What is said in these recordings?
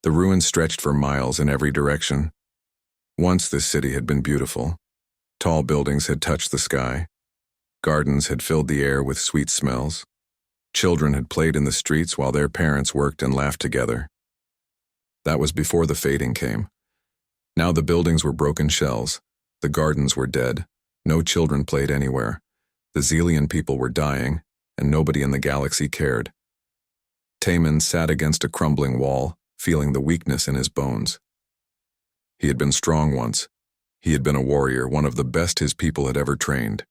The ruins stretched for miles in every direction. Once this city had been beautiful. Tall buildings had touched the sky. Gardens had filled the air with sweet smells. Children had played in the streets while their parents worked and laughed together. That was before the fading came. Now the buildings were broken shells. The gardens were dead. No children played anywhere. The Xelian people were dying, and nobody in the galaxy cared. Taman sat against a crumbling wall, feeling the weakness in his bones. He had been strong once. He had been a warrior, one of the best his people had ever trained.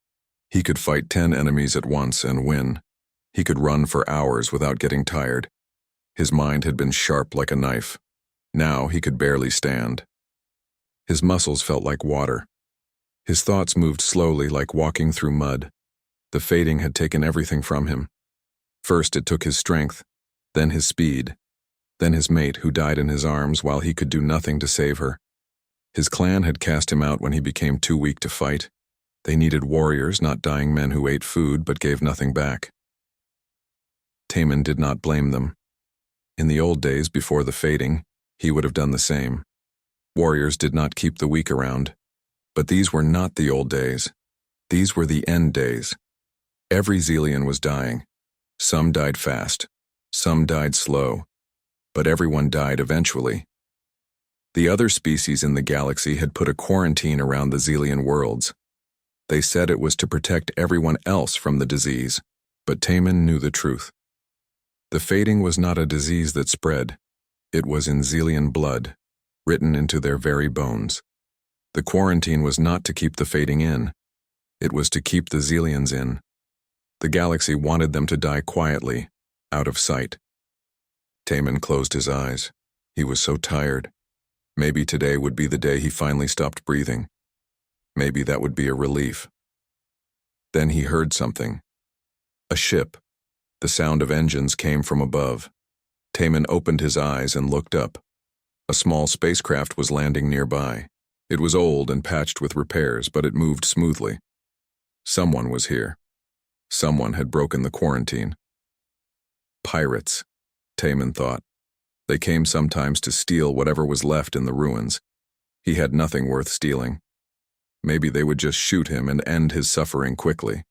He could fight 10 enemies at once and win. He could run for hours without getting tired. His mind had been sharp like a knife. Now he could barely stand. His muscles felt like water. His thoughts moved slowly like walking through mud. The fading had taken everything from him. First it took his strength, then his speed, then his mate who died in his arms while he could do nothing to save her. His clan had cast him out when he became too weak to fight. They needed warriors, not dying men who ate food but gave nothing back. Taman did not blame them. In the old days before the fading, he would have done the same. Warriors did not keep the weak around. But these were not the old days. These were the end days. Every Xelian was dying. Some died fast. Some died slow. But everyone died eventually. The other species in the galaxy had put a quarantine around the Xelian worlds. They said it was to protect everyone else from the disease, but Taman knew the truth. The fading was not a disease that spread. It was in Xelian blood, written into their very bones. The quarantine was not to keep the fading in. It was to keep the Xelians in. The galaxy wanted them to die quietly, out of sight. Taman closed his eyes. He was so tired. Maybe today would be the day he finally stopped breathing. Maybe that would be a relief. Then he heard something. A ship. The sound of engines came from above. Taman opened his eyes and looked up. A small spacecraft was landing nearby. It was old and patched with repairs, but it moved smoothly. Someone was here. Someone had broken the quarantine. Pirates, Taman thought. They came sometimes to steal whatever was left in the ruins. He had nothing worth stealing. Maybe they would just shoot him and end his suffering quickly.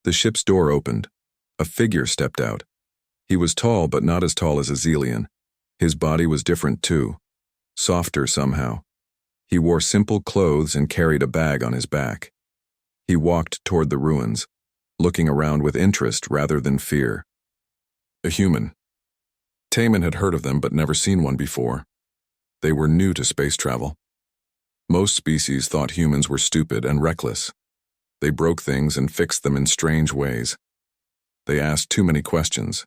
The ship's door opened. A figure stepped out. He was tall, but not as tall as a Xelian. His body was different too, softer somehow. He wore simple clothes and carried a bag on his back. He walked toward the ruins, looking around with interest rather than fear. A human. Taman had heard of them but never seen one before. They were new to space travel. Most species thought humans were stupid and reckless. They broke things and fixed them in strange ways. They asked too many questions.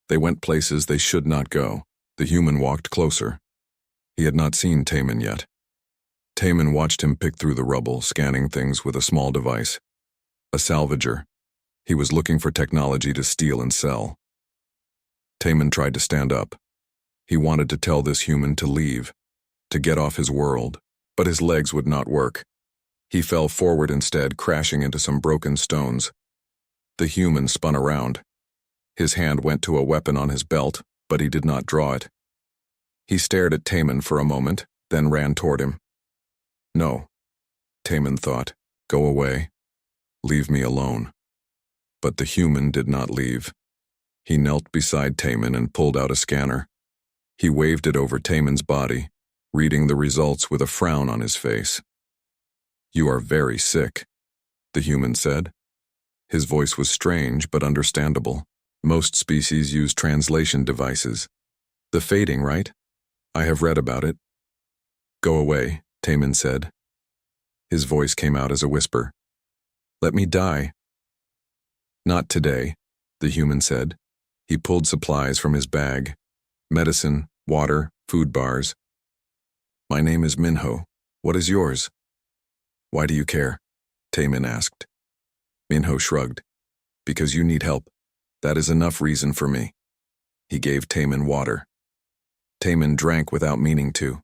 They went places they should not go. The human walked closer. He had not seen Taman yet. Taman watched him pick through the rubble, scanning things with a small device. A salvager. He was looking for technology to steal and sell. Taman tried to stand up. He wanted to tell this human to leave, to get off his world, but his legs would not work. He fell forward instead, crashing into some broken stones. The human spun around. His hand went to a weapon on his belt, but he did not draw it. He stared at Taman for a moment, then ran toward him. No, Taman thought. Go away. Leave me alone. But the human did not leave. He knelt beside Taman and pulled out a scanner. He waved it over Taman's body, reading the results with a frown on his face. You are very sick, the human said. His voice was strange but understandable. Most species use translation devices. The fading, right? I have read about it. Go away, Taman said. His voice came out as a whisper. Let me die. Not today, the human said. He pulled supplies from his bag. Medicine, water, food bars. My name is Minho. What is yours? Why do you care? Taman asked. Minho shrugged. Because you need help. That is enough reason for me. He gave Taman water. Taman drank without meaning to.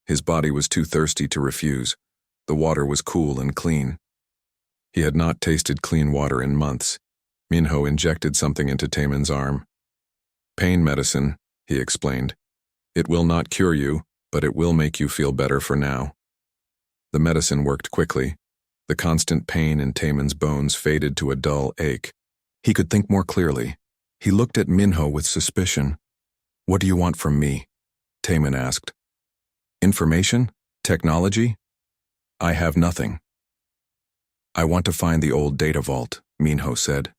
His body was too thirsty to refuse. The water was cool and clean. He had not tasted clean water in months. Minho injected something into Taman's arm. Pain medicine, he explained. It will not cure you, but it will make you feel better for now. The medicine worked quickly. The constant pain in Taemin's bones faded to a dull ache. He could think more clearly. He looked at Minho with suspicion. "What do you want from me?" Taemin asked. "Information? Technology? I have nothing." "I want to find the old data vault," Minho said.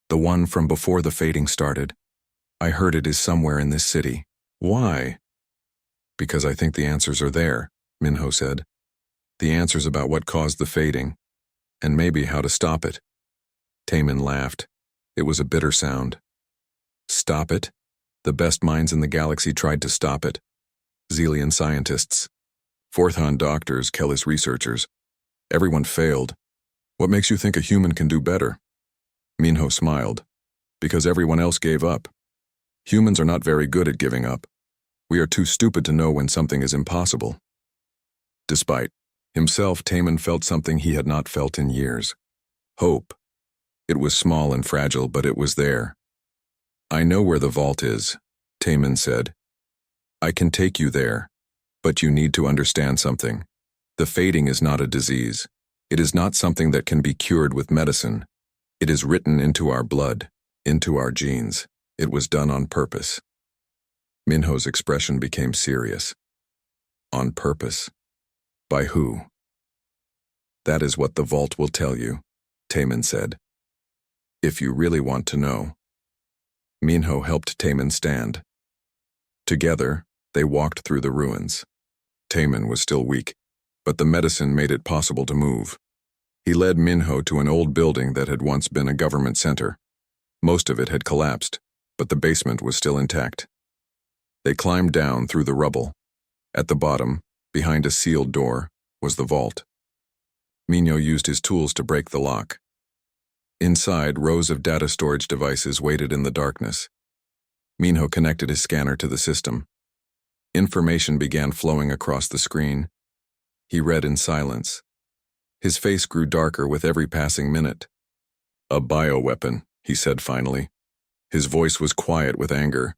"The one from before the fading started. I heard it is somewhere in this city." "Why?" "Because I think the answers are there," Minho said. "The answers about what caused the fading, and maybe how to stop it." Taemin laughed. It was a bitter sound. "Stop it? The best minds in the galaxy tried to stop it. Xelian scientists, Forthon doctors, Kellis researchers. Everyone failed. What makes you think a human can do better?" Minho smiled. "Because everyone else gave up. Humans are not very good at giving up. We are too stupid to know when something is impossible." Despite himself, Taemin felt something he had not felt in years. Hope. It was small and fragile, but it was there. "I know where the vault is," Taemin said. "I can take you there, but you need to understand something. The fading is not a disease. It is not something that can be cured with medicine. It is written into our blood, into our genes. It was done on purpose." Minho's expression became serious. "On purpose? By who?" "That is what the vault will tell you," Taemin said. "If you really want to know." Minho helped Taemin stand. Together, they walked through the ruins. Taemin was still weak, but the medicine made it possible to move. He led Minho to an old building that had once been a government center. Most of it had collapsed, but the basement was still intact. They climbed down through the rubble. At the bottom, behind a sealed door, was the vault. Minho used his tools to break the lock. Inside, rows of data storage devices waited in the darkness. Minho connected his scanner to the system. Information began flowing across the screen. He read in silence. His face grew darker with every passing minute. "A bioweapon," he said finally. His voice was quiet with anger.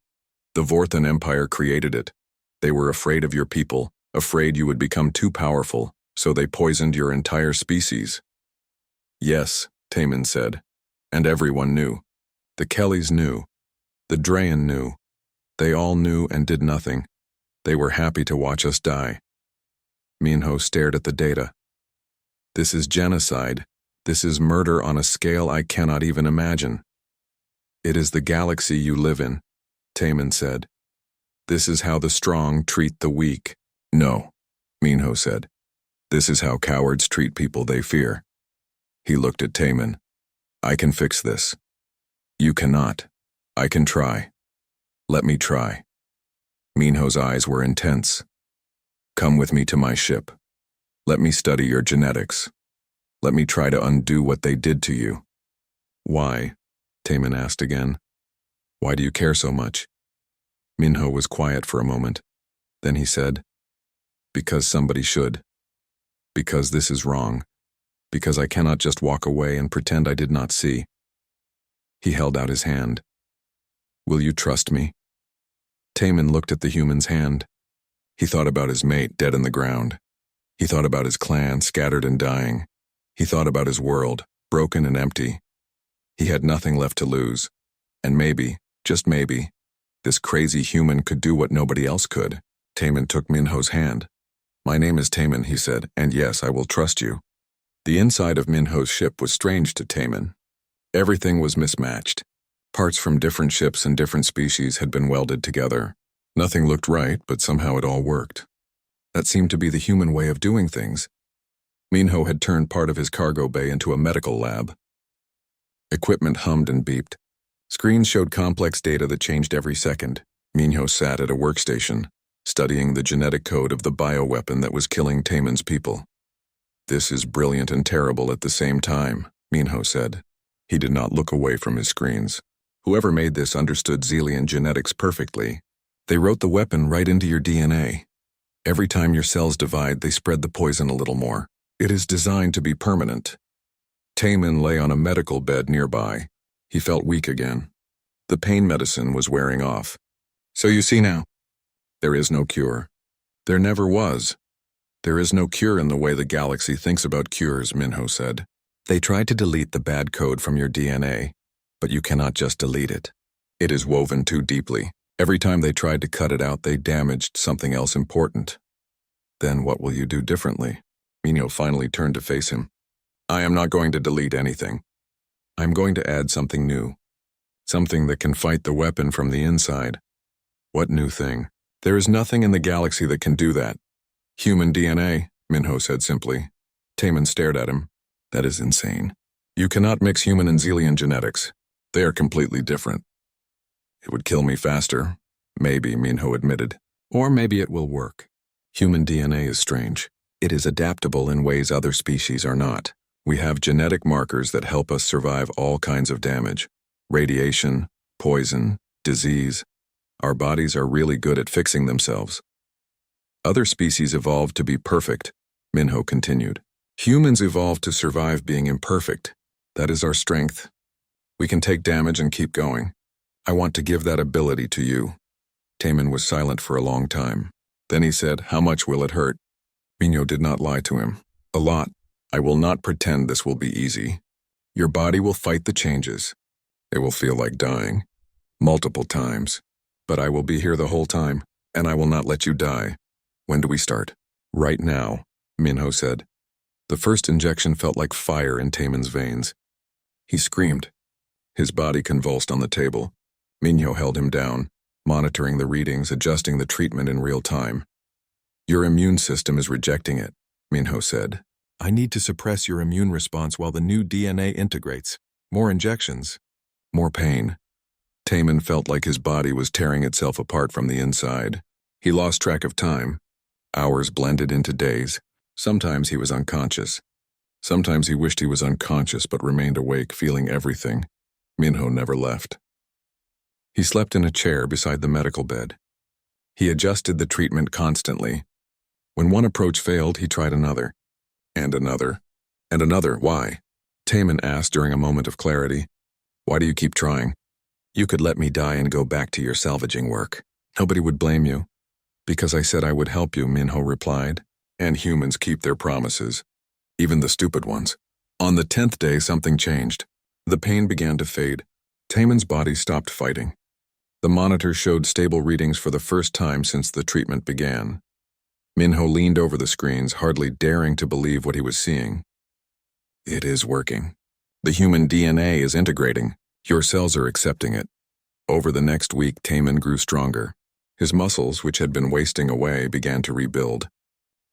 "The Vorthan Empire created it. They were afraid of your people, afraid you would become too powerful, so they poisoned your entire species." "Yes," Taemin said, "and everyone knew. The Kellys knew. The Draen knew. They all knew and did nothing. They were happy to watch us die." Minho stared at the data. "This is genocide. This is murder on a scale I cannot even imagine." "It is the galaxy you live in," Taemin said. "This is how the strong treat the weak." "No," Minho said. "This is how cowards treat people they fear." He looked at Taemin. "I can fix this." "You cannot. I can try. Let me try." Minho's eyes were intense. "Come with me to my ship. Let me study your genetics. Let me try to undo what they did to you." "Why?" Taemin asked again. "Why do you care so much?" Minho was quiet for a moment. Then he said, "Because somebody should. Because this is wrong. Because I cannot just walk away and pretend I did not see." He held out his hand. "Will you trust me?" Taemin looked at the human's hand. He thought about his mate dead in the ground. He thought about his clan scattered and dying. He thought about his world, broken and empty. He had nothing left to lose. And maybe, just maybe, this crazy human could do what nobody else could. Taemin took Minho's hand. "My name is Taemin," he said, "and yes, I will trust you." The inside of Minho's ship was strange to Taemin. Everything was mismatched. Parts from different ships and different species had been welded together. Nothing looked right, but somehow it all worked. That seemed to be the human way of doing things. Minho had turned part of his cargo bay into a medical lab. Equipment hummed and beeped. Screens showed complex data that changed every second. Minho sat at a workstation, studying the genetic code of the bioweapon that was killing Taemin's people. "This is brilliant and terrible at the same time," Minho said. He did not look away from his screens. "Whoever made this understood Xelian genetics perfectly. They wrote the weapon right into your DNA. Every time your cells divide, they spread the poison a little more. It is designed to be permanent." Taemin lay on a medical bed nearby. He felt weak again. The pain medicine was wearing off. "So you see now," There is no cure. There never was. There is no cure in the way the galaxy thinks about cures, Minho said. They tried to delete the bad code from your DNA, but you cannot just delete it. It is woven too deeply. Every time they tried to cut it out, they damaged something else important. Then what will you do differently? Minho finally turned to face him. I am not going to delete anything. I'm going to add something new. Something that can fight the weapon from the inside. What new thing? There is nothing in the galaxy that can do that. Human DNA, Minho said simply. Taman stared at him. That is insane. You cannot mix human and Xelian genetics. They are completely different. It would kill me faster. Maybe, Minho admitted. Or maybe it will work. Human DNA is strange. It is adaptable in ways other species are not. We have genetic markers that help us survive all kinds of damage. Radiation, poison, disease. Our bodies are really good at fixing themselves. Other species evolved to be perfect, Minho continued. Humans evolved to survive being imperfect. That is our strength. We can take damage and keep going. I want to give that ability to you. Taman was silent for a long time. Then he said, How much will it hurt? Minho did not lie to him. A lot. I will not pretend this will be easy. Your body will fight the changes. It will feel like dying. Multiple times. But I will be here the whole time, and I will not let you die. When do we start? Right now, Minho said. The first injection felt like fire in Taman's veins. He screamed. His body convulsed on the table. Minho held him down, monitoring the readings, adjusting the treatment in real time. Your immune system is rejecting it, Minho said. I need to suppress your immune response while the new DNA integrates. More injections. More pain. Taman felt like his body was tearing itself apart from the inside. He lost track of time. Hours blended into days. Sometimes he was unconscious. Sometimes he wished he was unconscious but remained awake, feeling everything. Minho never left. He slept in a chair beside the medical bed. He adjusted the treatment constantly. When one approach failed, he tried another. And another. And another. Why? Taman asked during a moment of clarity. Why do you keep trying? You could let me die and go back to your salvaging work. Nobody would blame you. Because I said I would help you, Minho replied. And humans keep their promises. Even the stupid ones. On the 10th day, something changed. The pain began to fade. Taman's body stopped fighting. The monitor showed stable readings for the first time since the treatment began. Minho leaned over the screens, hardly daring to believe what he was seeing. It is working. The human DNA is integrating. Your cells are accepting it. Over the next week, Taman grew stronger. His muscles, which had been wasting away, began to rebuild.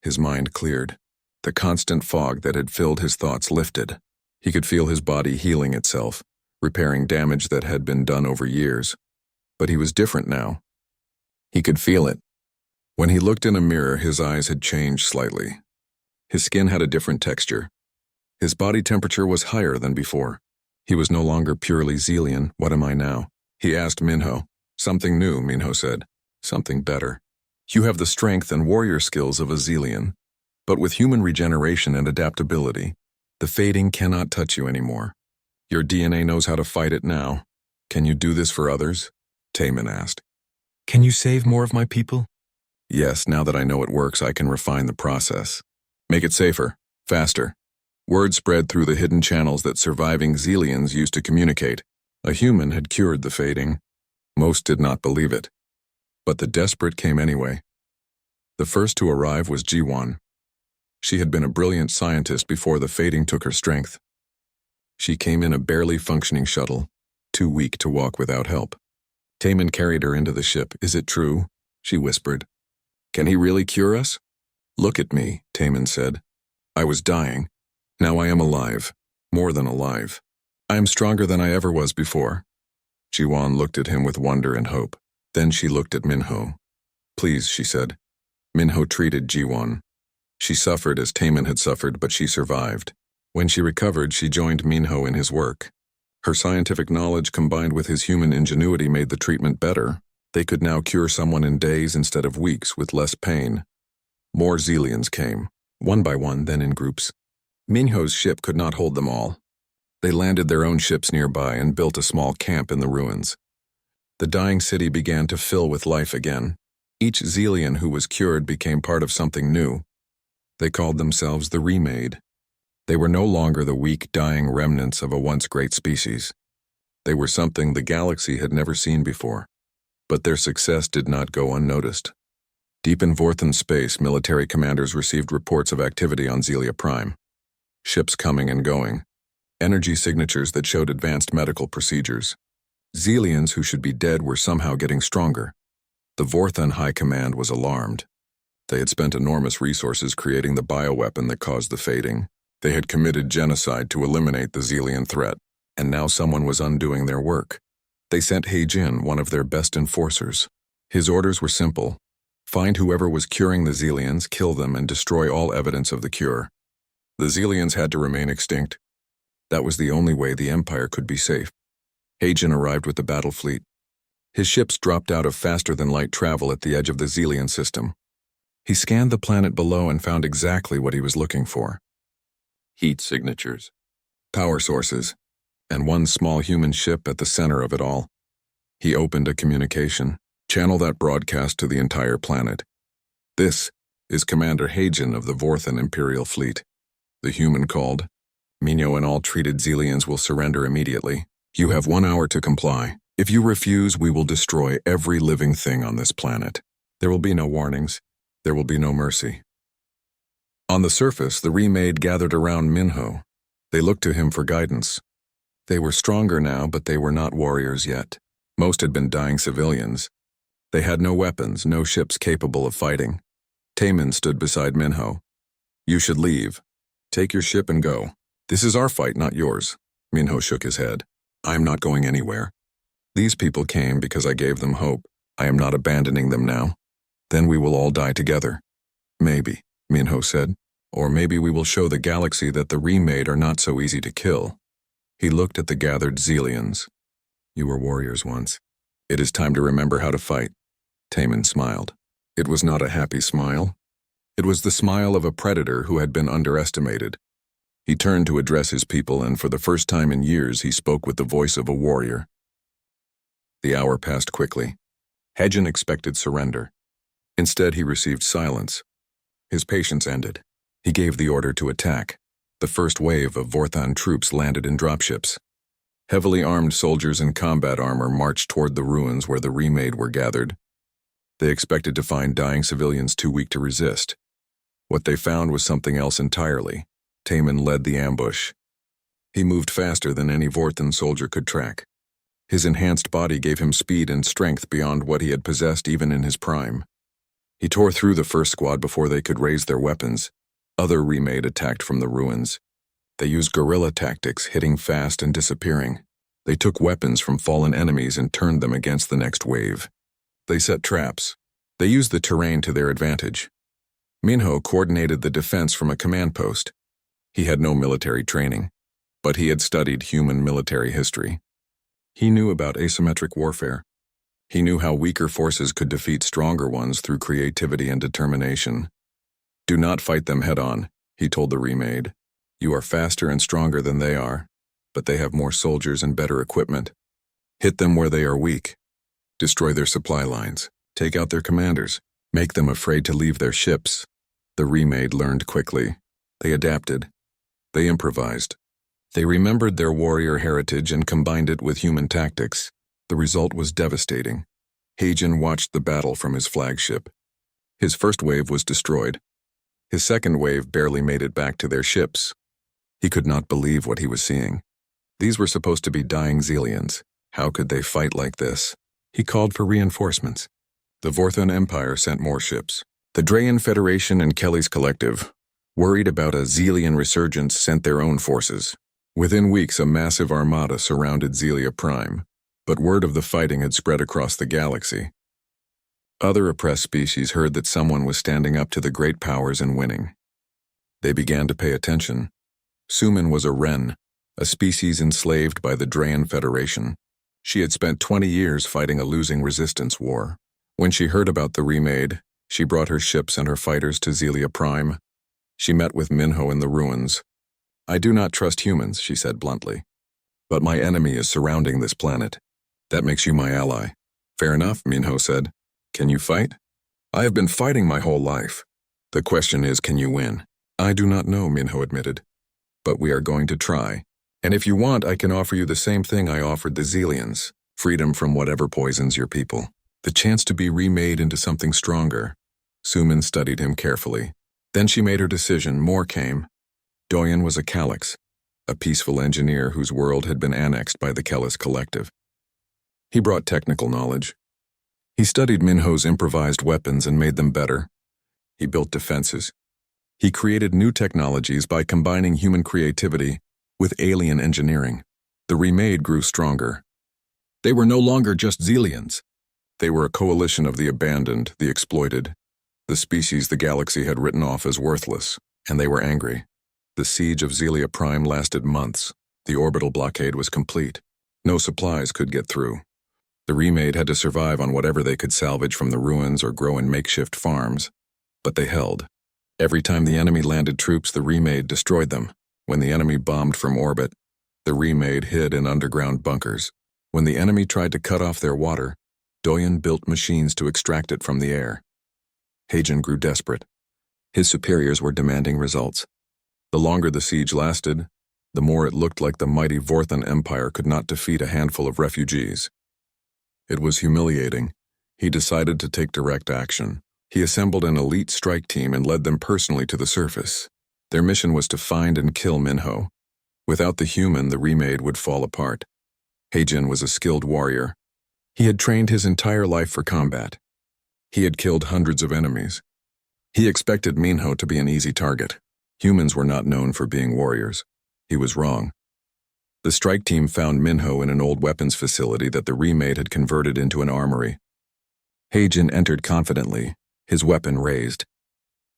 His mind cleared. The constant fog that had filled his thoughts lifted. He could feel his body healing itself, repairing damage that had been done over years. But he was different now. He could feel it. When he looked in a mirror, his eyes had changed slightly. His skin had a different texture. His body temperature was higher than before. He was no longer purely Xelian. What am I now? He asked Minho. Something new, Minho said. Something better. You have the strength and warrior skills of a Xelian, but with human regeneration and adaptability, the fading cannot touch you anymore. Your DNA knows how to fight it now. Can you do this for others? Taman asked. Can you save more of my people? Yes, now that I know it works, I can refine the process. Make it safer, faster. Word spread through the hidden channels that surviving Xelians used to communicate. A human had cured the fading. Most did not believe it. But the desperate came anyway. The first to arrive was G1. She had been a brilliant scientist before the fading took her strength. She came in a barely functioning shuttle, too weak to walk without help. Taman carried her into the ship. Is it true? She whispered. Can he really cure us? Look at me, Taman said. I was dying. Now I am alive. More than alive. I am stronger than I ever was before. Jiwan looked at him with wonder and hope. Then she looked at Minho. Please, she said. Minho treated Jiwan. She suffered as Taman had suffered, but she survived. When she recovered, she joined Minho in his work. Her scientific knowledge combined with his human ingenuity made the treatment better. They could now cure someone in days instead of weeks with less pain. More Xelians came, one by one, then in groups. Minho's ship could not hold them all. They landed their own ships nearby and built a small camp in the ruins. The dying city began to fill with life again. Each Xelian who was cured became part of something new. They called themselves the Remade. They were no longer the weak, dying remnants of a once great species. They were something the galaxy had never seen before. But their success did not go unnoticed. Deep in Vorthan space, military commanders received reports of activity on Xelia Prime. Ships coming and going. Energy signatures that showed advanced medical procedures. Xelians who should be dead were somehow getting stronger. The Vorthan High Command was alarmed. They had spent enormous resources creating the bioweapon that caused the fading. They had committed genocide to eliminate the Xelian threat, and now someone was undoing their work. They sent He-Jin, one of their best enforcers. His orders were simple. Find whoever was curing the Xelians, kill them, and destroy all evidence of the cure. The Xelians had to remain extinct. That was the only way the Empire could be safe. He-Jin arrived with the battle fleet. His ships dropped out of faster-than-light travel at the edge of the Xelian system. He scanned the planet below and found exactly what he was looking for. Heat signatures, power sources, and one small human ship at the center of it all. He opened a communication. Channel that broadcast to the entire planet. This is Commander He-Jin of the Vorthan Imperial Fleet. The human called. Minho and all treated Xelians will surrender immediately. You have 1 hour to comply. If you refuse, we will destroy every living thing on this planet. There will be no warnings. There will be no mercy. On the surface, the Remade gathered around Minho. They looked to him for guidance. They were stronger now, but they were not warriors yet. Most had been dying civilians. They had no weapons, no ships capable of fighting. Taemin stood beside Minho. You should leave. Take your ship and go. This is our fight, not yours. Minho shook his head. I am not going anywhere. These people came because I gave them hope. I am not abandoning them now. Then we will all die together. Maybe, Minho said. Or maybe we will show the galaxy that the Remade are not so easy to kill. He looked at the gathered Xelians. You were warriors once. It is time to remember how to fight. Taemin smiled. It was not a happy smile. It was the smile of a predator who had been underestimated. He turned to address his people, and for the first time in years he spoke with the voice of a warrior. The hour passed quickly. He-Jin expected surrender. Instead, he received silence. His patience ended. He gave the order to attack. The first wave of Vorthan troops landed in dropships. Heavily armed soldiers in combat armor marched toward the ruins where the Remade were gathered. They expected to find dying civilians too weak to resist. What they found was something else entirely. Taemin led the ambush. He moved faster than any Vorthan soldier could track. His enhanced body gave him speed and strength beyond what he had possessed even in his prime. He tore through the first squad before they could raise their weapons. Other Remade attacked from the ruins. They used guerrilla tactics, hitting fast and disappearing. They took weapons from fallen enemies and turned them against the next wave. They set traps. They used the terrain to their advantage. Minho coordinated the defense from a command post. He had no military training, but he had studied human military history. He knew about asymmetric warfare. He knew how weaker forces could defeat stronger ones through creativity and determination. Do not fight them head-on, he told the Remade. You are faster and stronger than they are, but they have more soldiers and better equipment. Hit them where they are weak. Destroy their supply lines. Take out their commanders. Make them afraid to leave their ships. The Remade learned quickly. They adapted. They improvised. They remembered their warrior heritage and combined it with human tactics. The result was devastating. He-Jin watched the battle from his flagship. His first wave was destroyed. His second wave barely made it back to their ships. He could not believe what he was seeing. These were supposed to be dying Xelians. How could they fight like this? He called for reinforcements. The Vorthan Empire sent more ships. The Drayan Federation and Kelly's Collective, worried about a Xelian resurgence, sent their own forces. Within weeks, a massive armada surrounded Xelia Prime, but word of the fighting had spread across the galaxy. Other oppressed species heard that someone was standing up to the great powers and winning. They began to pay attention. Suman was a Wren, a species enslaved by the Drayan Federation. She had spent 20 years fighting a losing resistance war. When she heard about the Remade, she brought her ships and her fighters to Xelia Prime. She met with Minho in the ruins. I do not trust humans, she said bluntly. But my enemy is surrounding this planet. That makes you my ally. Fair enough, Minho said. Can you fight? I have been fighting my whole life. The question is, can you win? I do not know, Minho admitted. But we are going to try. And if you want, I can offer you the same thing I offered the Zelians. Freedom from whatever poisons your people. The chance to be remade into something stronger. Suman studied him carefully. Then she made her decision. More came. Doyen was a Calyx, a peaceful engineer whose world had been annexed by the Kellis Collective. He brought technical knowledge. He studied Minho's improvised weapons and made them better. He built defenses. He created new technologies by combining human creativity with alien engineering. The Remade grew stronger. They were no longer just Zelians. They were a coalition of the abandoned, the exploited, the species the galaxy had written off as worthless, and they were angry. The siege of Zelia Prime lasted months. The orbital blockade was complete. No supplies could get through. The Remade had to survive on whatever they could salvage from the ruins or grow in makeshift farms. But they held. Every time the enemy landed troops, the Remade destroyed them. When the enemy bombed from orbit, the Remade hid in underground bunkers. When the enemy tried to cut off their water, Doyen built machines to extract it from the air. Hagen grew desperate. His superiors were demanding results. The longer the siege lasted, the more it looked like the mighty Vorthan Empire could not defeat a handful of refugees. It was humiliating. He decided to take direct action. He assembled an elite strike team and led them personally to the surface. Their mission was to find and kill Minho. Without the human, the Remade would fall apart. Hagen was a skilled warrior. He had trained his entire life for combat. He had killed hundreds of enemies. He expected Minho to be an easy target. Humans were not known for being warriors. He was wrong. The strike team found Minho in an old weapons facility that the Remade had converted into an armory. Hagen entered confidently, his weapon raised.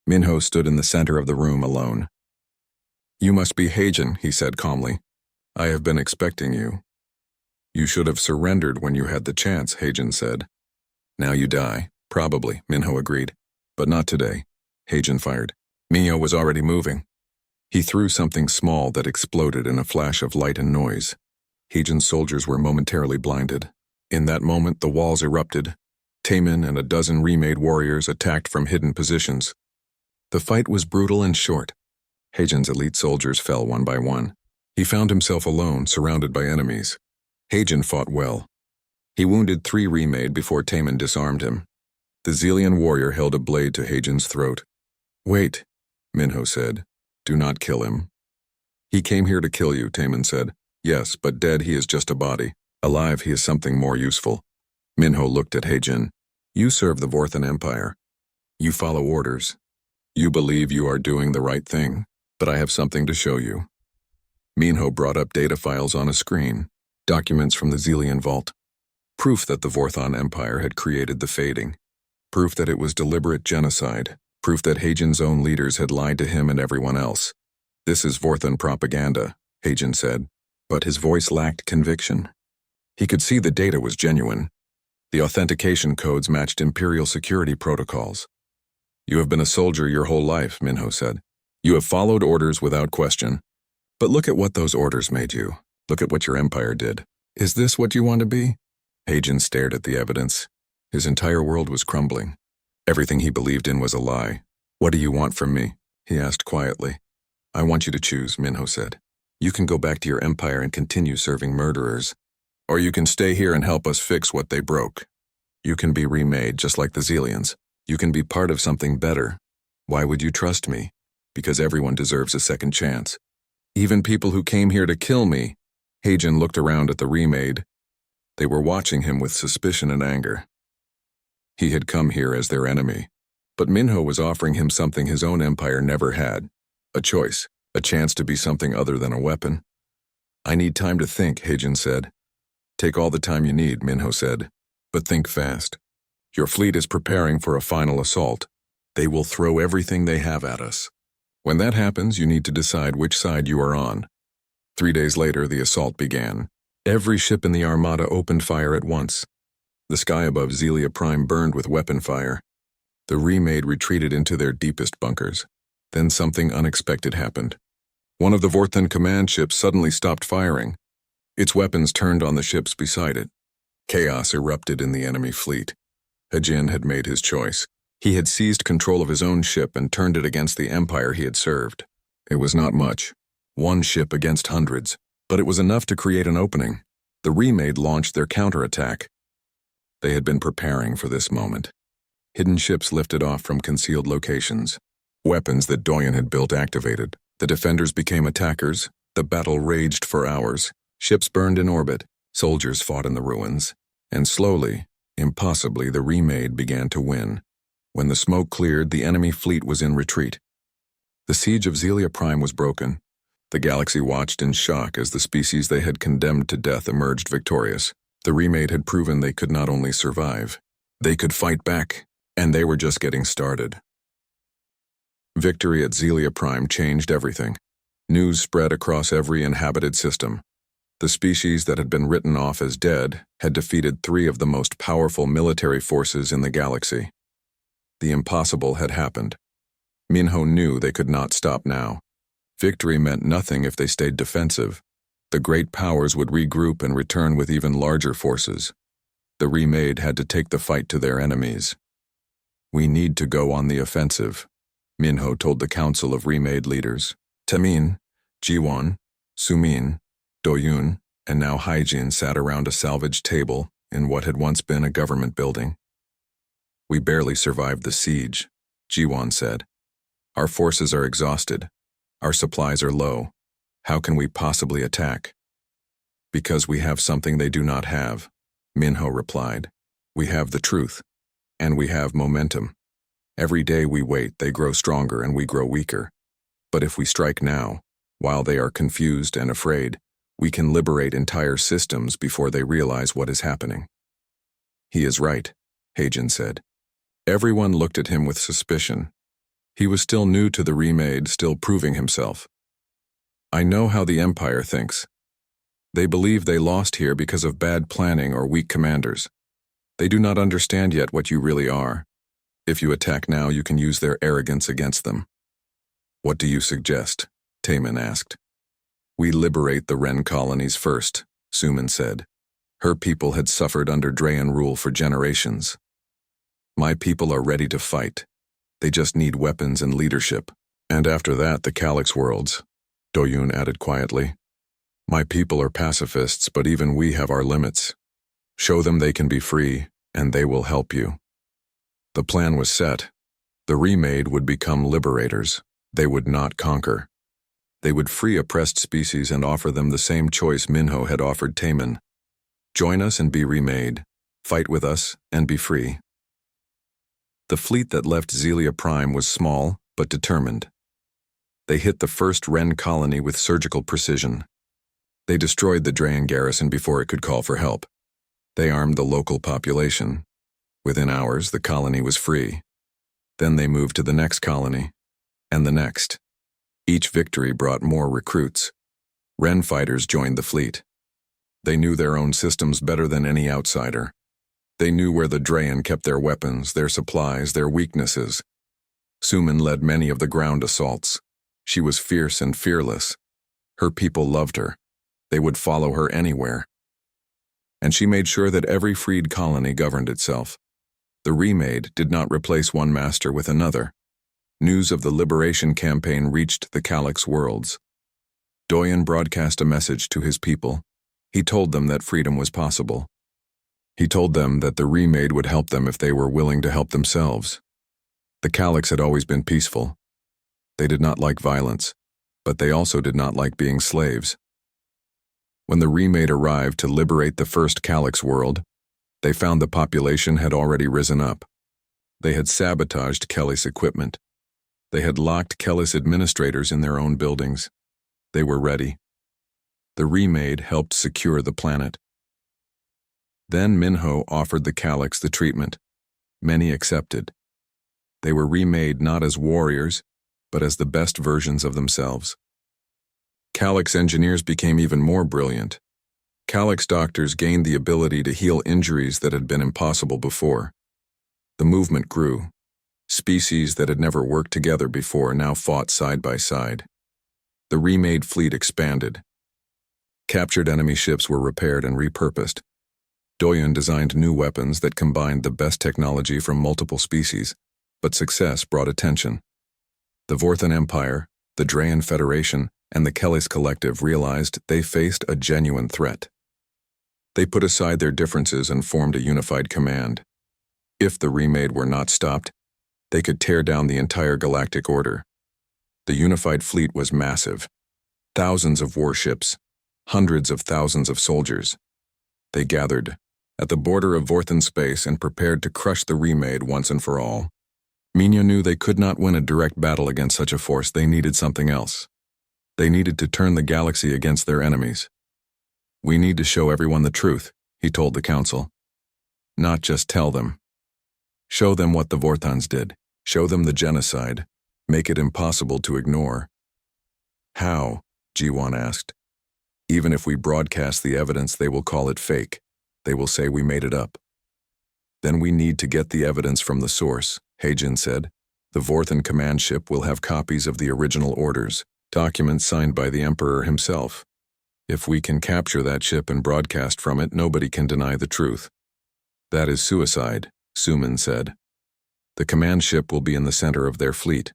Minho stood in the center of the room alone. "You must be Hagen," he said calmly. "I have been expecting you." "You should have surrendered when you had the chance," Hagen said. "Now you die." "Probably," Minho agreed. "But not today." Hagen fired. Minho was already moving. He threw something small that exploded in a flash of light and noise. Hagen's soldiers were momentarily blinded. In that moment, the walls erupted. Taemin and a dozen Remade warriors attacked from hidden positions. The fight was brutal and short. Hagen's elite soldiers fell one by one. He found himself alone, surrounded by enemies. Hagen fought well. He wounded 3 Remade before Taemin disarmed him. The Zelian warrior held a blade to Hagen's throat. "Wait," Minho said. "Do not kill him." "He came here to kill you," Taemin said. "Yes, but dead he is just a body. Alive he is something more useful." Minho looked at Hagen. "You serve the Vorthan Empire. You follow orders. You believe you are doing the right thing, but I have something to show you." Minho brought up data files on a screen, documents from the Zelian vault. Proof that the Vorthan Empire had created the fading. Proof that it was deliberate genocide. Proof that Hagen's own leaders had lied to him and everyone else. "This is Vorthan propaganda," Hagen said, but his voice lacked conviction. He could see the data was genuine. The authentication codes matched Imperial security protocols. "You have been a soldier your whole life," Minho said. "You have followed orders without question. But look at what those orders made you. Look at what your empire did. Is this what you want to be?" Hagen stared at the evidence. His entire world was crumbling. Everything he believed in was a lie. "What do you want from me?" he asked quietly. "I want you to choose," Minho said. "You can go back to your empire and continue serving murderers. Or you can stay here and help us fix what they broke. You can be remade just like the Zelians. You can be part of something better. Why would you trust me? Because everyone deserves a second chance. Even people who came here to kill me." Hagen looked around at the Remade. They were watching him with suspicion and anger. He had come here as their enemy. But Minho was offering him something his own empire never had. A choice, a chance to be something other than a weapon. "I need time to think," Hagen said. "Take all the time you need," Minho said. "But think fast. Your fleet is preparing for a final assault. They will throw everything they have at us. When that happens, you need to decide which side you are on." 3 days later, the assault began. Every ship in the Armada opened fire at once. The sky above Zelia Prime burned with weapon fire. The Remade retreated into their deepest bunkers. Then something unexpected happened. One of the Vorthan command ships suddenly stopped firing. Its weapons turned on the ships beside it. Chaos erupted in the enemy fleet. Hagen had made his choice. He had seized control of his own ship and turned it against the empire he had served. It was not much, one ship against hundreds, but it was enough to create an opening. The Remade launched their counterattack. They had been preparing for this moment. Hidden ships lifted off from concealed locations. Weapons that Doyen had built activated. The defenders became attackers. The battle raged for hours. Ships burned in orbit. Soldiers fought in the ruins. And slowly, impossibly, the Remade began to win. When the smoke cleared, the enemy fleet was in retreat. The siege of Zelia Prime was broken. The galaxy watched in shock as the species they had condemned to death emerged victorious. The Remade had proven they could not only survive, they could fight back, and they were just getting started. Victory at Zelia Prime changed everything. News spread across every inhabited system. The species that had been written off as dead had defeated 3 of the most powerful military forces in the galaxy. The impossible had happened. Minho knew they could not stop now. Victory meant nothing if they stayed defensive. The great powers would regroup and return with even larger forces. The Remade had to take the fight to their enemies. "We need to go on the offensive," Minho told the Council of Remade leaders. Tamin, Jiwon, Sumin, Doyun, and now Haijin sat around a salvaged table in what had once been a government building. "We barely survived the siege," Jiwon said. "Our forces are exhausted. Our supplies are low. How can we possibly attack?" "Because we have something they do not have," Minho replied. "We have the truth, and we have momentum. Every day we wait, they grow stronger and we grow weaker. But if we strike now, while they are confused and afraid, we can liberate entire systems before they realize what is happening." "He is right," Haijin said. Everyone looked at him with suspicion. He was still new to the Remade, still proving himself. "I know how the Empire thinks. They believe they lost here because of bad planning or weak commanders. They do not understand yet what you really are. If you attack now, you can use their arrogance against them." "What do you suggest?" Taemin asked. "We liberate the Ren colonies first," Sumin said. Her people had suffered under Drayan rule for generations. "My people are ready to fight. They just need weapons and leadership. And after that, the Calyx worlds," Doyun added quietly. "My people are pacifists, but even we have our limits. Show them they can be free, and they will help you." The plan was set. The Remade would become liberators. They would not conquer. They would free oppressed species and offer them the same choice Minho had offered Taemin. Join us and be remade. Fight with us and be free. The fleet that left Zelia Prime was small, but determined. They hit the first Ren colony with surgical precision. They destroyed the Drayan garrison before it could call for help. They armed the local population. Within hours, the colony was free. Then they moved to the next colony, and the next. Each victory brought more recruits. Ren fighters joined the fleet. They knew their own systems better than any outsider. They knew where the Drayan kept their weapons, their supplies, their weaknesses. Sumin led many of the ground assaults. She was fierce and fearless. Her people loved her. They would follow her anywhere. And she made sure that every freed colony governed itself. The Remade did not replace one master with another. News of the liberation campaign reached the Calyx worlds. Doyen broadcast a message to his people. He told them that freedom was possible. He told them that the Remade would help them if they were willing to help themselves. The Calyx had always been peaceful. They did not like violence, but they also did not like being slaves. When the Remade arrived to liberate the first Calyx world, they found the population had already risen up. They had sabotaged Kelly's equipment. They had locked Kelly's administrators in their own buildings. They were ready. The Remade helped secure the planet. Then Minho offered the Calyx the treatment. Many accepted. They were remade not as warriors, but as the best versions of themselves. Calyx engineers became even more brilliant. Calyx doctors gained the ability to heal injuries that had been impossible before. The movement grew. Species that had never worked together before now fought side by side. The remade fleet expanded. Captured enemy ships were repaired and repurposed. Doyen designed new weapons that combined the best technology from multiple species. But success brought attention. The Vorthan Empire, the Drayan Federation, and the Kellis Collective realized they faced a genuine threat. They put aside their differences and formed a unified command. If the Remade were not stopped, they could tear down the entire galactic order. The unified fleet was massive. Thousands of warships, hundreds of thousands of soldiers. They gathered at the border of Vorthan space and prepared to crush the Remade once and for all. Minya knew they could not win a direct battle against such a force. They needed something else. They needed to turn the galaxy against their enemies. "We need to show everyone the truth," he told the council. "Not just tell them. Show them what the Vorthans did. Show them the genocide. Make it impossible to ignore." "How?" G1 asked. "Even if we broadcast the evidence, they will call it fake. They will say we made it up." "Then we need to get the evidence from the source," Heijin said. "The Vorthan command ship will have copies of the original orders, documents signed by the Emperor himself. If we can capture that ship and broadcast from it, nobody can deny the truth." "That is suicide," Suman said. "The command ship will be in the center of their fleet,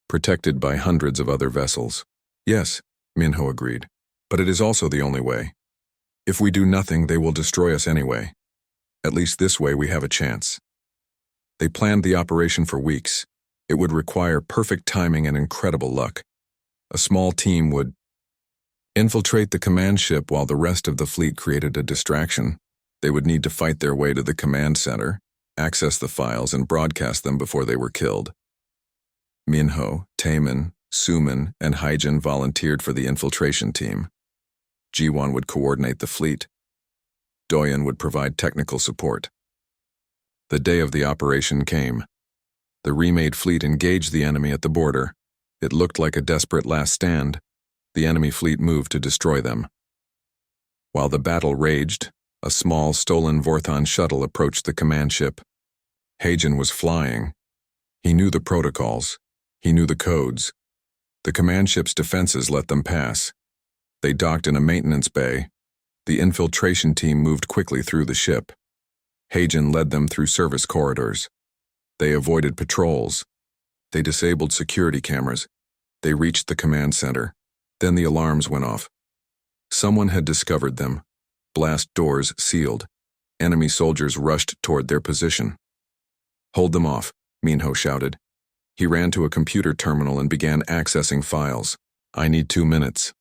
protected by hundreds of other vessels." "Yes," Minho agreed, "but it is also the only way. If we do nothing, they will destroy us anyway. At least this way we have a chance." They planned the operation for weeks. It would require perfect timing and incredible luck. A small team would infiltrate the command ship while the rest of the fleet created a distraction. They would need to fight their way to the command center, access the files, and broadcast them before they were killed. Minho, Taemin, Suman, and Heijin volunteered for the infiltration team. G1 would coordinate the fleet. Doyen would provide technical support. The day of the operation came. The Remade fleet engaged the enemy at the border. It looked like a desperate last stand. The enemy fleet moved to destroy them. While the battle raged, a small stolen Vorthan shuttle approached the command ship. Heijin was flying. He knew the protocols. He knew the codes. The command ship's defenses let them pass. They docked in a maintenance bay. The infiltration team moved quickly through the ship. Heijin led them through service corridors. They avoided patrols. They disabled security cameras. They reached the command center. Then the alarms went off. Someone had discovered them. Blast doors sealed. Enemy soldiers rushed toward their position. "Hold them off," Minho shouted. He ran to a computer terminal and began accessing files. "I need 2 minutes."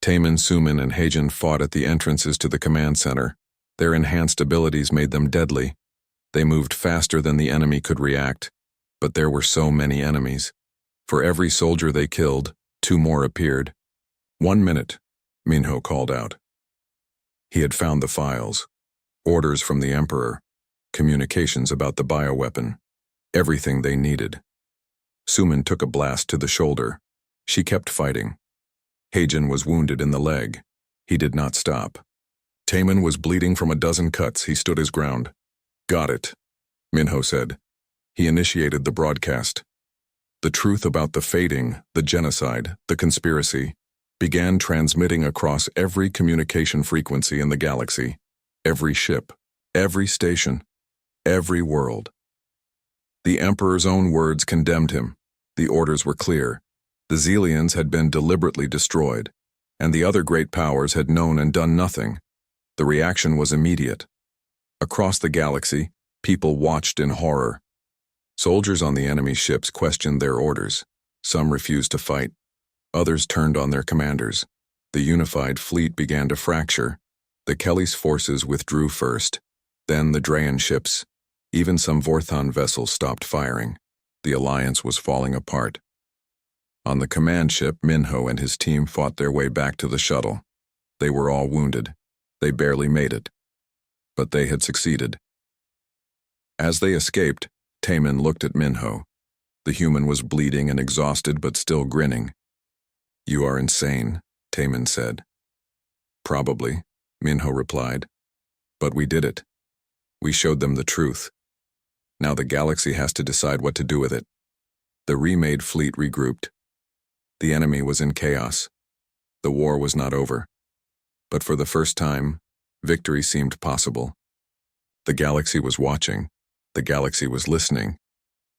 Taemin, Suman, and Heijin fought at the entrances to the command center. Their enhanced abilities made them deadly. They moved faster than the enemy could react, but there were so many enemies. For every soldier they killed, 2 more appeared. "1 minute," Minho called out. He had found the files. Orders from the Emperor. Communications about the bioweapon. Everything they needed. Suman took a blast to the shoulder. She kept fighting. Heijin was wounded in the leg. He did not stop. Taemin was bleeding from a dozen cuts. He stood his ground. "Got it," Minho said. He initiated the broadcast. The truth about the fading, the genocide, the conspiracy, began transmitting across every communication frequency in the galaxy, every ship, every station, every world. The Emperor's own words condemned him. The orders were clear. The Xelians had been deliberately destroyed, and the other great powers had known and done nothing. The reaction was immediate. Across the galaxy, people watched in horror. Soldiers on the enemy ships questioned their orders. Some refused to fight. Others turned on their commanders. The unified fleet began to fracture. The Kellis forces withdrew first. Then the Drayan ships. Even some Vorthan vessels stopped firing. The alliance was falling apart. On the command ship, Minho and his team fought their way back to the shuttle. They were all wounded. They barely made it. But they had succeeded. As they escaped, Taemin looked at Minho. The human was bleeding and exhausted but still grinning. "You are insane," Taemin said. "Probably," Minho replied. "But we did it. We showed them the truth. Now the galaxy has to decide what to do with it." The Remade fleet regrouped. The enemy was in chaos. The war was not over. But for the first time, victory seemed possible. The galaxy was watching. The galaxy was listening.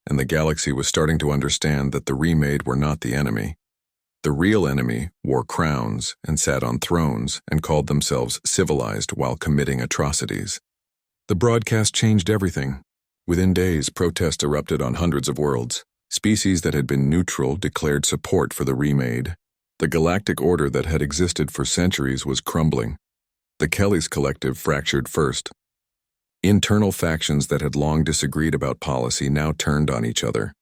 and the galaxy was starting to understand that the Remade were not the enemy. The real enemy wore crowns and sat on thrones and called themselves civilized while committing atrocities. The broadcast changed everything. Within days, protests erupted on hundreds of worlds. Species that had been neutral declared support for the Remade. The galactic order that had existed for centuries was crumbling. The Kellys Collective fractured first. Internal factions that had long disagreed about policy now turned on each other.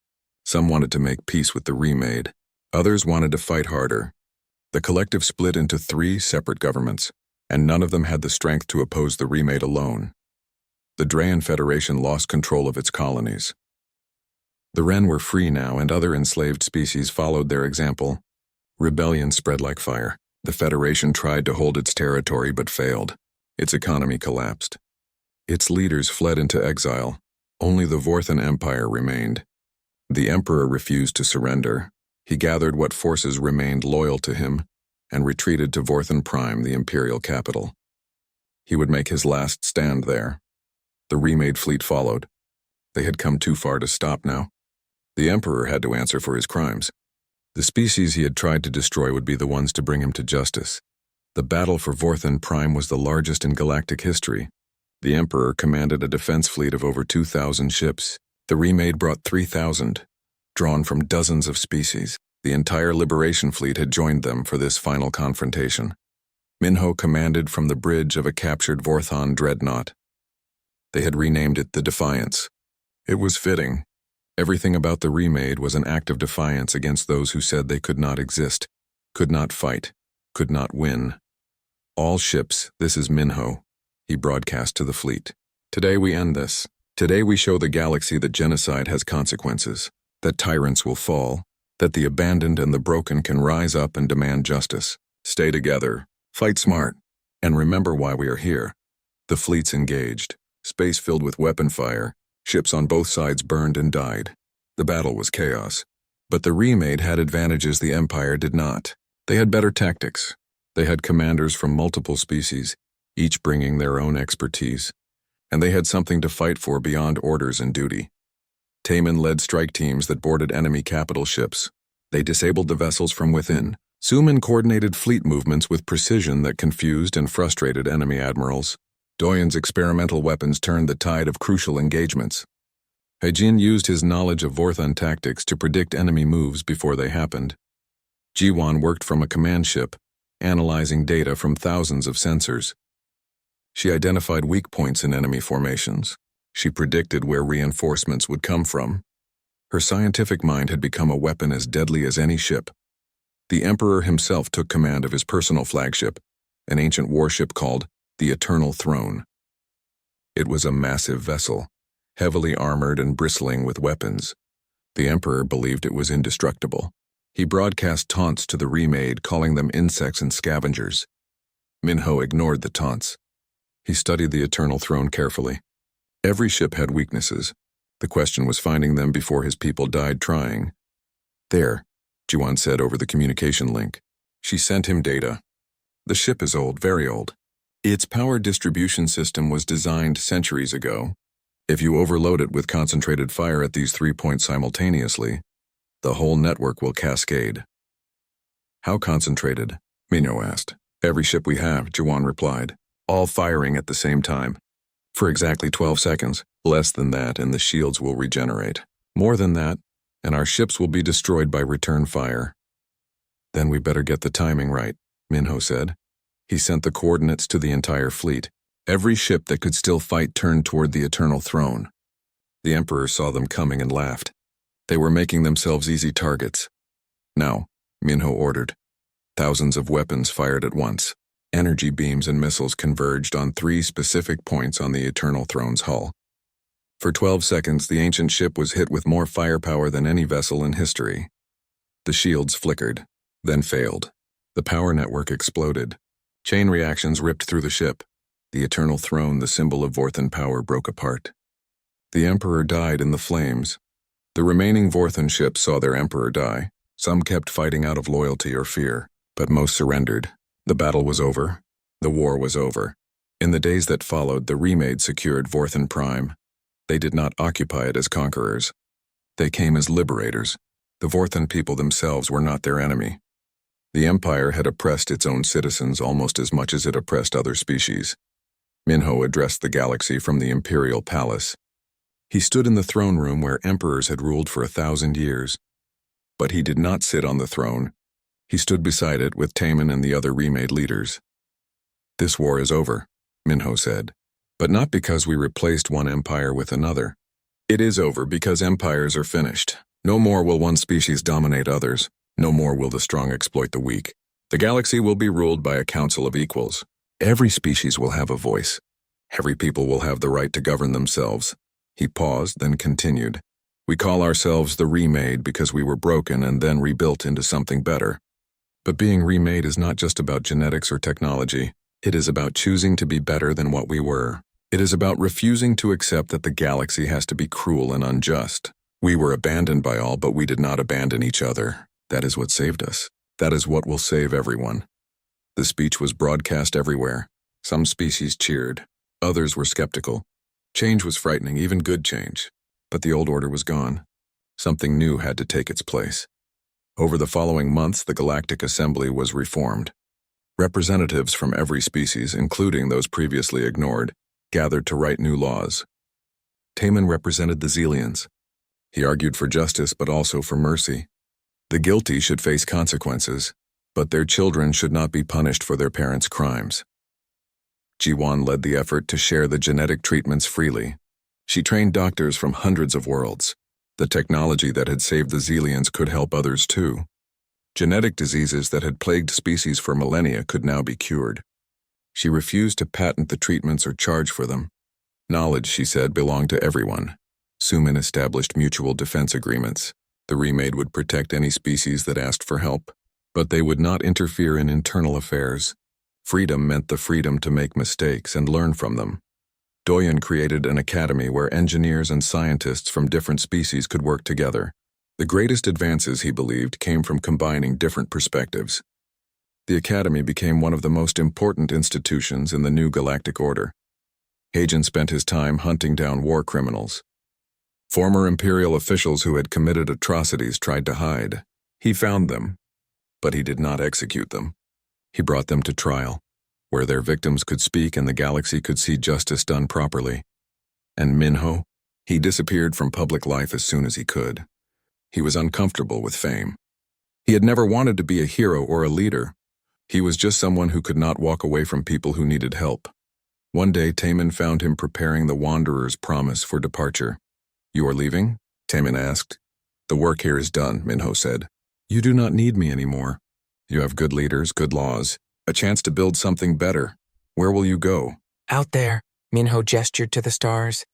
Some wanted to make peace with the Remade. Others wanted to fight harder. The collective split into 3 separate governments, and none of them had the strength to oppose the Remade alone. The Drayan Federation lost control of its colonies. The Wren were free now, and other enslaved species followed their example. Rebellion spread like fire. The Federation tried to hold its territory but failed. Its economy collapsed. Its leaders fled into exile. Only the Vorthan Empire remained. The Emperor refused to surrender. He gathered what forces remained loyal to him and retreated to Vorthan Prime, the imperial capital. He would make his last stand there. The Remade fleet followed. They had come too far to stop now. The Emperor had to answer for his crimes. The species he had tried to destroy would be the ones to bring him to justice. The battle for Vorthan Prime was the largest in galactic history. The Emperor commanded a defense fleet of over 2,000 ships. The Remade brought 3,000, drawn from dozens of species. The entire Liberation Fleet had joined them for this final confrontation. Minho commanded from the bridge of a captured Vorthan dreadnought. They had renamed it the Defiance. It was fitting. Everything about the Remade was an act of defiance against those who said they could not exist, could not fight, could not win. All ships, this is Minho, he broadcast to the fleet. Today we end this. Today we show the galaxy that genocide has consequences, that tyrants will fall, that the abandoned and the broken can rise up and demand justice. Stay together, fight smart, and remember why we are here. The fleets engaged, space filled with weapon fire, ships on both sides burned and died. The battle was chaos. But the Remade had advantages the Empire did not. They had better tactics. They had commanders from multiple species, each bringing their own expertise. And they had something to fight for beyond orders and duty. Taman led strike teams that boarded enemy capital ships. They disabled the vessels from within. Suman coordinated fleet movements with precision that confused and frustrated enemy admirals. Doyen's experimental weapons turned the tide of crucial engagements. Heijin used his knowledge of Vorthan tactics to predict enemy moves before they happened. Jiwan worked from a command ship, analyzing data from thousands of sensors. She identified weak points in enemy formations. She predicted where reinforcements would come from. Her scientific mind had become a weapon as deadly as any ship. The Emperor himself took command of his personal flagship, an ancient warship called the Eternal Throne. It was a massive vessel, heavily armored and bristling with weapons. The Emperor believed it was indestructible. He broadcast taunts to the Remade, calling them insects and scavengers. Minho ignored the taunts. He studied the Eternal Throne carefully. Every ship had weaknesses. The question was finding them before his people died trying. There, Jiwan said over the communication link. She sent him data. The ship is old, very old. Its power distribution system was designed centuries ago. If you overload it with concentrated fire at these 3 points simultaneously, the whole network will cascade. How concentrated? Minho asked. Every ship we have, Jiwan replied, all firing at the same time. For exactly 12 seconds, less than that, and the shields will regenerate. More than that, and our ships will be destroyed by return fire. Then we better get the timing right, Minho said. He sent the coordinates to the entire fleet. Every ship that could still fight turned toward the Eternal Throne. The Emperor saw them coming and laughed. They were making themselves easy targets. Now, Minho ordered. Thousands of weapons fired at once. Energy beams and missiles converged on 3 specific points on the Eternal Throne's hull. For 12 seconds, the ancient ship was hit with more firepower than any vessel in history. The shields flickered, then failed. The power network exploded. Chain reactions ripped through the ship. The Eternal Throne, the symbol of Vorthan power, broke apart. The Emperor died in the flames. The remaining Vorthan ships saw their Emperor die. Some kept fighting out of loyalty or fear, but most surrendered. The battle was over. The war was over. In the days that followed, the Remade secured Vorthan Prime. They did not occupy it as conquerors. They came as liberators. The Vorthan people themselves were not their enemy. The Empire had oppressed its own citizens almost as much as it oppressed other species. Minho addressed the galaxy from the Imperial Palace. He stood in the throne room where emperors had ruled for 1,000 years. But he did not sit on the throne. He stood beside it with Taman and the other Remade leaders. "This war is over," Minho said, "but not because we replaced one empire with another. It is over because empires are finished. No more will one species dominate others. No more will the strong exploit the weak. The galaxy will be ruled by a council of equals. Every species will have a voice. Every people will have the right to govern themselves." He paused, then continued. "We call ourselves the Remade because we were broken and then rebuilt into something better. But being remade is not just about genetics or technology. It is about choosing to be better than what we were. It is about refusing to accept that the galaxy has to be cruel and unjust. We were abandoned by all, but we did not abandon each other. That is what saved us. That is what will save everyone." The speech was broadcast everywhere. Some species cheered. Others were skeptical. Change was frightening, even good change. But the old order was gone. Something new had to take its place. Over the following months, the Galactic Assembly was reformed. Representatives from every species, including those previously ignored, gathered to write new laws. Taman represented the Xelians. He argued for justice but also for mercy. The guilty should face consequences, but their children should not be punished for their parents' crimes. Jiwan led the effort to share the genetic treatments freely. She trained doctors from hundreds of worlds. The technology that had saved the Xelians could help others too. Genetic diseases that had plagued species for millennia could now be cured. She refused to patent the treatments or charge for them. Knowledge, she said, belonged to everyone. Suman established mutual defense agreements. The Remade would protect any species that asked for help, but they would not interfere in internal affairs. Freedom meant the freedom to make mistakes and learn from them. Doyen created an academy where engineers and scientists from different species could work together. The greatest advances, he believed, came from combining different perspectives. The academy became one of the most important institutions in the new galactic order. Hagen spent his time hunting down war criminals. Former Imperial officials who had committed atrocities tried to hide. He found them, but he did not execute them. He brought them to trial, where their victims could speak and the galaxy could see justice done properly. And Minho? He disappeared from public life as soon as he could. He was uncomfortable with fame. He had never wanted to be a hero or a leader. He was just someone who could not walk away from people who needed help. One day, Taman found him preparing the Wanderer's promise for departure. "You are leaving?" Taman asked. "The work here is done," Minho said. "You do not need me anymore. You have good leaders, good laws, a chance to build something better. Where will you go?" "Out there," Minho gestured to the stars.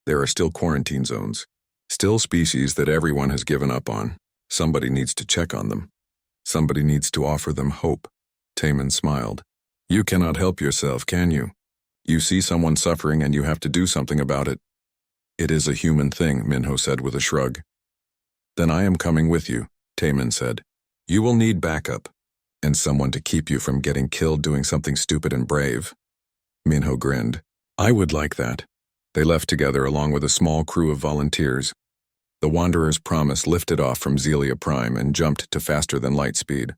"There are still quarantine zones. Still species that everyone has given up on. Somebody needs to check on them. Somebody needs to offer them hope." Taman smiled. "You cannot help yourself, can you? You see someone suffering and you have to do something about it." "It is a human thing," Minho said with a shrug. "Then I am coming with you," Taman said. "You will need backup, and someone to keep you from getting killed doing something stupid and brave." Minho grinned. "I would like that." They left together along with a small crew of volunteers. The Wanderer's promise lifted off from Zelia Prime and jumped to faster-than-light speed.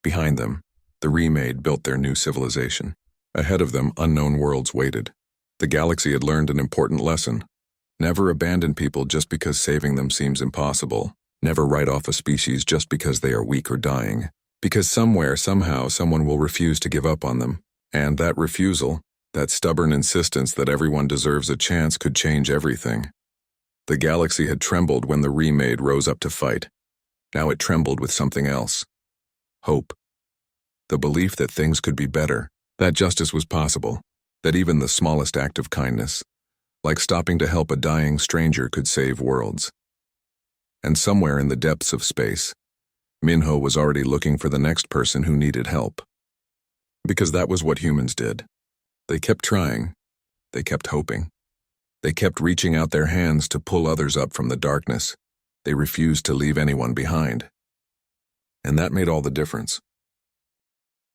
Behind them, the Remade built their new civilization. Ahead of them, unknown worlds waited. The galaxy had learned an important lesson. Never abandon people just because saving them seems impossible. Never write off a species just because they are weak or dying. Because somewhere, somehow, someone will refuse to give up on them. And that refusal, that stubborn insistence that everyone deserves a chance, could change everything. The galaxy had trembled when the Remade rose up to fight. Now it trembled with something else. Hope. The belief that things could be better, that justice was possible, that even the smallest act of kindness, like stopping to help a dying stranger, could save worlds. And somewhere in the depths of space, Minho was already looking for the next person who needed help. Because that was what humans did. They kept trying. They kept hoping. They kept reaching out their hands to pull others up from the darkness. They refused to leave anyone behind. And that made all the difference.